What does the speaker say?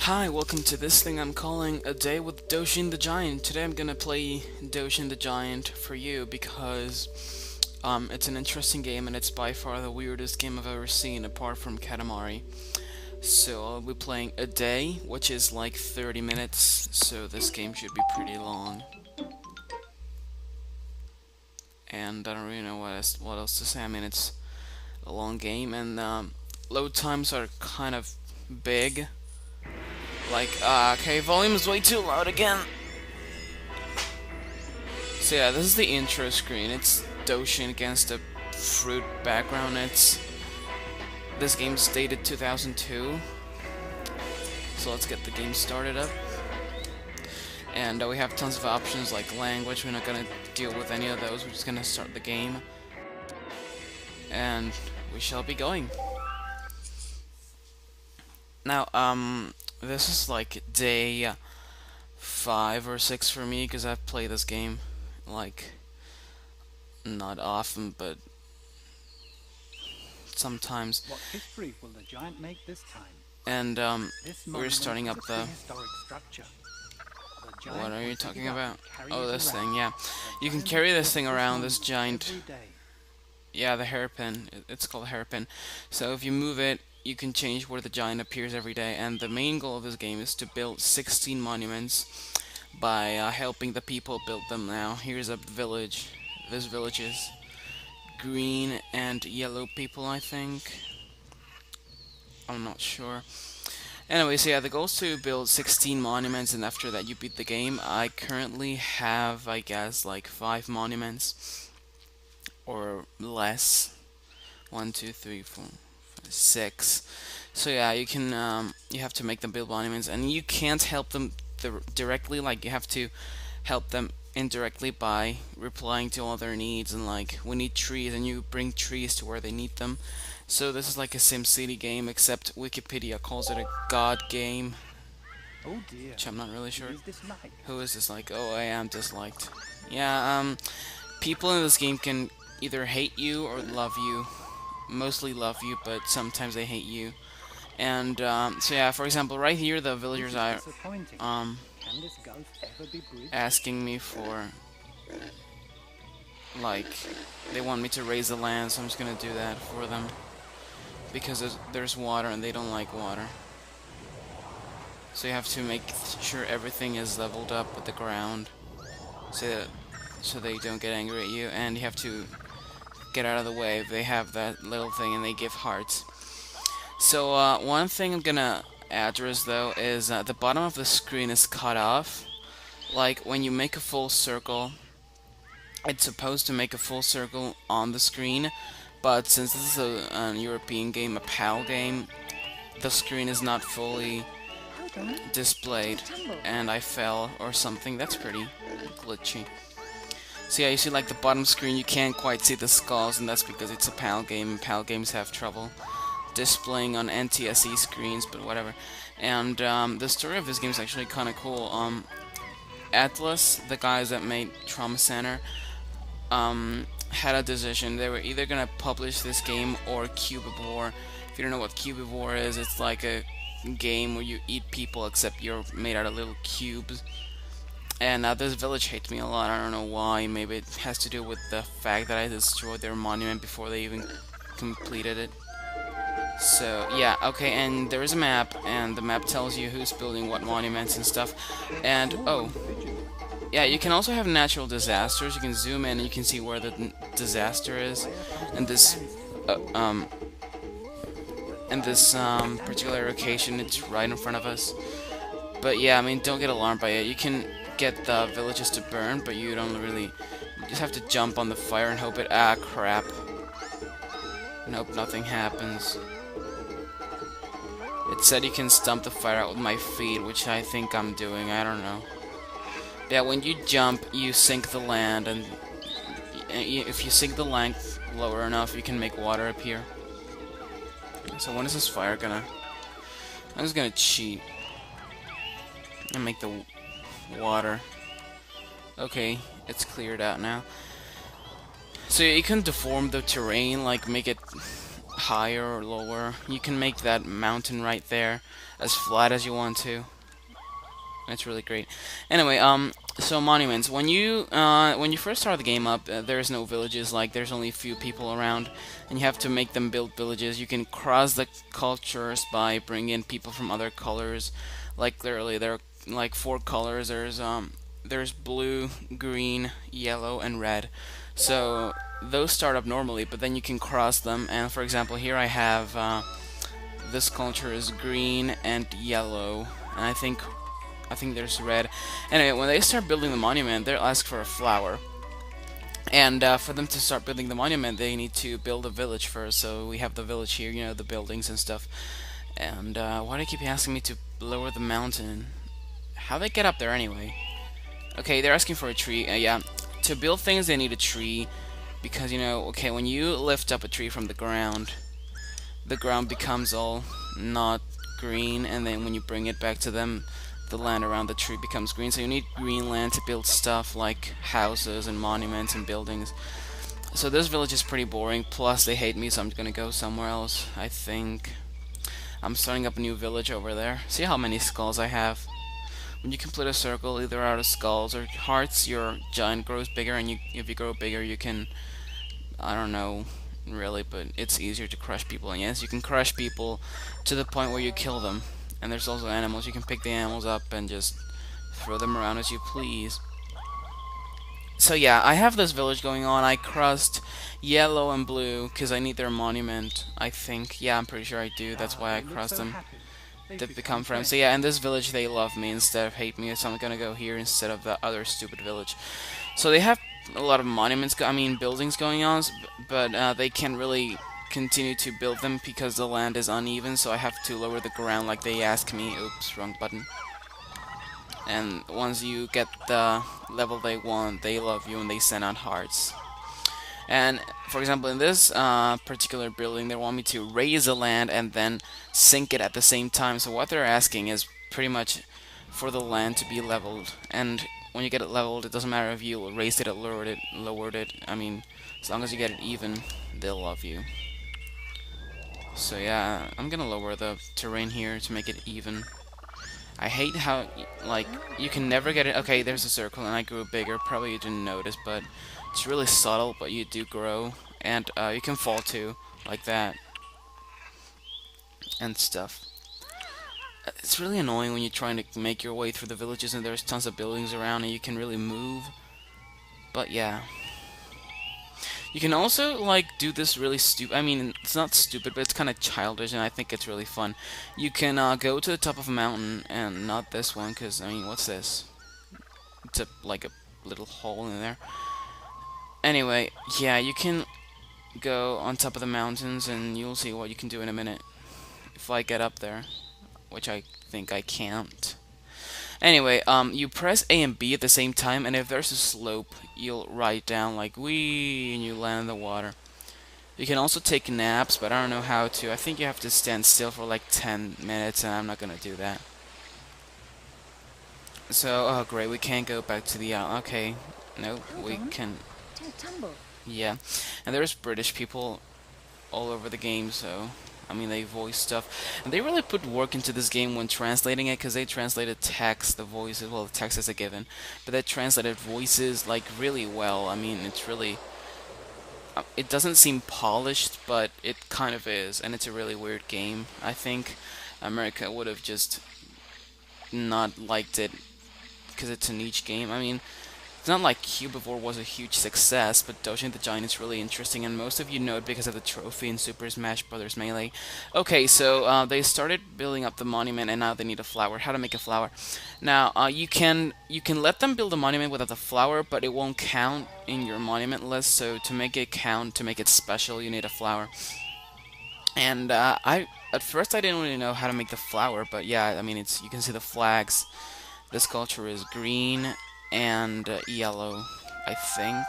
Hi, welcome to this thing I'm calling A Day with Doshin the Giant. Today I'm gonna play Doshin the Giant for you because it's an interesting game and it's by far the weirdest game I've ever seen apart from Katamari. So I'll be playing a day, which is like 30 minutes, so this game should be pretty long. And I don't really know what else to say. I mean, it's a long game and load times are kind of big. Like, okay, volume is way too loud again. So yeah, this is the intro screen. It's Doshin against a fruit background. This game's dated 2002. So let's get the game started up. And we have tons of options like language. We're not gonna deal with any of those. We're just gonna start the game. And we shall be going. Now, this is like day 5 or 6 for me because I've played this game like not often, but sometimes. What history will the giant make this time? And This we're monument starting is up a the. prehistoric structure. The giant What are you will dig talking it up about? and carry Oh, it this around. thing, yeah. The You can giant carry this visits thing around, this monument giant. every day. Yeah, the hairpin. It's called a hairpin. So if you move it, you can change where the giant appears every day. And the main goal of this game is to build 16 monuments by helping the people build them. Now, here's a village. This village is green and yellow people, I think. I'm not sure. Anyway, so yeah, the goal is to build 16 monuments, and after that you beat the game. I currently have, I guess, like 5 monuments or less. 1, 2, 3, 4, 5, 6. So yeah, you have to make them build monuments, and you can't help them directly. Like you have to help them indirectly by replying to all their needs, and like we need trees, and you bring trees to where they need them. So this is like a SimCity game, except Wikipedia calls it a God game, Oh dear, which I'm not really he sure. is disliked. Who is disliked? Oh, I am disliked. Yeah, people in this game can either hate you or love you. Mostly love you, but sometimes they hate you. And so yeah, for example, right here the This villagers is are disappointing. um Can this gulf ever be bridged? asking me for, like, they want me to raise the land, so I'm just gonna do that for them because there's water and they don't like water. So you have to make sure everything is leveled up with the ground, so they don't get angry at you, and you have to get out of the way if they have that little thing and they give hearts. So one thing I'm gonna address though is the bottom of the screen is cut off. Like when you make a full circle, it's supposed to make a full circle on the screen, but since this is a European game, a PAL game, the screen is not fully displayed, and I fell or something. That's pretty glitchy. So yeah, you see like the bottom screen, you can't quite see the skulls, and that's because it's a PAL game, and PAL games have trouble displaying on NTSC screens, but whatever. And the story of this game is actually kind of cool. Atlas, the guys that made Trauma Center, had a decision. They were either gonna publish this game or Cubivore. If you don't know what Cubivore is, it's like a game where you eat people, except you're made out of little cubes. And this village hates me a lot. I don't know why. Maybe it has to do with the fact that I destroyed their monument before they even completed it. So, yeah, okay, and there is a map, and the map tells you who's building what monuments and stuff. And, oh, yeah, you can also have natural disasters. You can zoom in and you can see where the disaster is. And uh, um, this particular location, it's right in front of us. But yeah, I mean, don't get alarmed by it. You can get the villages to burn, but you don't really... You just have to jump on the fire and hope it... Ah, crap. Nope, nothing happens. It said you can stomp the fire out with my feet, which I think I'm doing. I don't know. Yeah, when you jump, you sink the land, and if you sink the length lower enough, you can make water appear. So when is this fire gonna... I'm just gonna cheat and make the water. Okay, it's cleared out now. So you can deform the terrain, like make it higher or lower. You can make that mountain right there as flat as you want to. It's really great. Anyway, so monuments. When you first start the game up, there's no villages. Like there's only a few people around, and you have to make them build villages. You can cross the cultures by bringing in people from other colors. Like literally, there are like 4 colors. There's blue, green, yellow, and red. So those start up normally, but then you can cross them. And for example, here I have this culture is green and yellow, and I think there's red. Anyway, when they start building the monument, they'll ask for a flower. And for them to start building the monument, they need to build a village first. So we have the village here, you know, the buildings and stuff. And why do they keep asking me to lower the mountain? How they get up there anyway? Okay, they're asking for a tree. Yeah, to build things, they need a tree. Because, you know, okay, when you lift up a tree from the ground becomes all not green. And then when you bring it back to them, the land around the tree becomes green. So you need green land to build stuff like houses and monuments and buildings. So this village is pretty boring. Plus they hate me, so I'm gonna go somewhere else. I think I'm starting up a new village over there. See how many skulls I have. When you complete a circle, either out of skulls or hearts, your giant grows bigger, and if you grow bigger, you can, I don't know really, but it's easier to crush people. And yes, you can crush people to the point where you kill them. And there's also animals. You can pick the animals up and just throw them around as you please. So yeah, I have this village going on. I crossed yellow and blue because I need their monument, I think. Yeah, I'm pretty sure I do. That's why I They look crossed so them. happy. They've They've become friends. So yeah, in this village they love me instead of hate me. So I'm gonna go here instead of the other stupid village. So they have a lot of monuments, buildings going on, but they can't really continue to build them because the land is uneven, so I have to lower the ground like they ask me. Oops, wrong button. And once you get the level they want, they love you and they send out hearts. And for example, in this particular building, they want me to raise the land and then sink it at the same time. So what they're asking is pretty much for the land to be leveled. And when you get it leveled, it doesn't matter if you raised it or lowered it. I mean, as long as you get it even, they'll love you. So yeah, I'm gonna lower the terrain here to make it even. I hate how, like, you can never get it. Okay, there's a circle and I grew bigger. Probably you didn't notice, but it's really subtle, but you do grow. And you can fall too, like that. And stuff. It's really annoying when you're trying to make your way through the villages and there's tons of buildings around and you can really move. But yeah. You can also, like, do this really stupid... I mean, it's not stupid, but it's kind of childish, and I think it's really fun. You can go to the top of a mountain, and not this one, because, I mean, what's this? It's like a little hole in there. Anyway, yeah, you can go on top of the mountains, and you'll see what you can do in a minute. If I get up there, which I think I can't. Anyway, you press A and B at the same time, and if there's a slope, you'll ride down like wee, and you land in the water. You can also take naps, but I don't know how to. I think you have to stand still for like 10 minutes, and I'm not gonna do that. So, oh great, we can't go back to the okay, no, we can. Yeah, and there's British people all over the game, so I mean, they voice stuff. And they really put work into this game when translating it, because they translated text, the voices, well, the text is a given, but they translated voices, like, really well. I mean, it's really... it doesn't seem polished, but it kind of is, and it's a really weird game. I think America would have just not liked it, because it's a niche game. I mean... it's not like Cubivore was a huge success, but Doshin the Giant is really interesting, and most of you know it because of the trophy in Super Smash Bros. Melee. Okay, so they started building up the monument, and now they need a flower. How to make a flower? Now, you can let them build a monument without the flower, but it won't count in your monument list. So to make it count, to make it special, you need a flower. And at first I didn't really know how to make the flower, but yeah, I mean, you can see the flags. This culture is green and yellow, I think.